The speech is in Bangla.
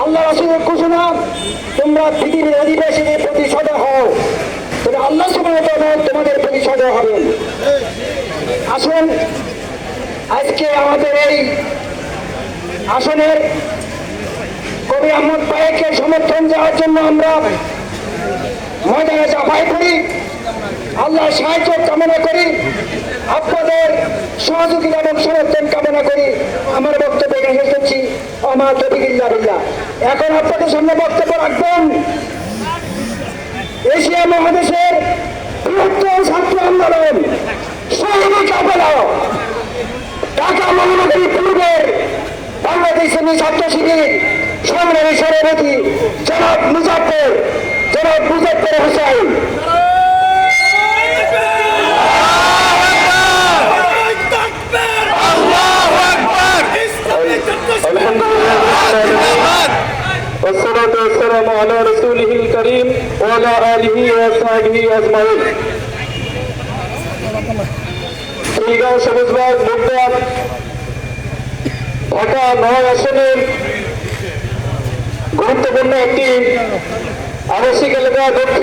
আল্লাহ রাসূলের ঘোষণা, তোমরা পৃথিবীর অধিবাসীদের প্রতি সদয় হও, তবে আল্লাহ সুবহানাহু ওয়া তাআলা তোমাদের প্রতি সদয় হবেন। আসুন আজকে আমাদের এই আসনের কবি আহমদ পায়েককে সমর্থন দেওয়ার জন্য আমরা ময়দানে ঝাঁপাই পড়ি। আল্লাহ সাহায্য কামনা করি, আপনাদের সহযোগিতা এবং সমর্থন কামনা করি। আমার বক্তব্য এখানে শেষ করছি। আমার তৌফিক ইল্লা বিল্লাহ। এখন আপনাদের সামনে বক্তব্য রাখবেন এশিয়া মহাদেশের বৃহত্তম ছাত্র আন্দোলন শহীদ কাফেলা ঢাকা মহানগরী পূর্বের বাংলাদেশ ছাত্র শিবির সংগ্রামী সভাপতি জনাব মুজাফফর হোসেন। والصلاة والسلام على رسوله الكريم وعلى آله وصحبه أجمعين। খিলগাঁও সবুজবাগ মুগদা ঢাকা ৯ আসনের গুরুত্বপূর্ণ একটি আবাসিক এলাকা দক্ষিণ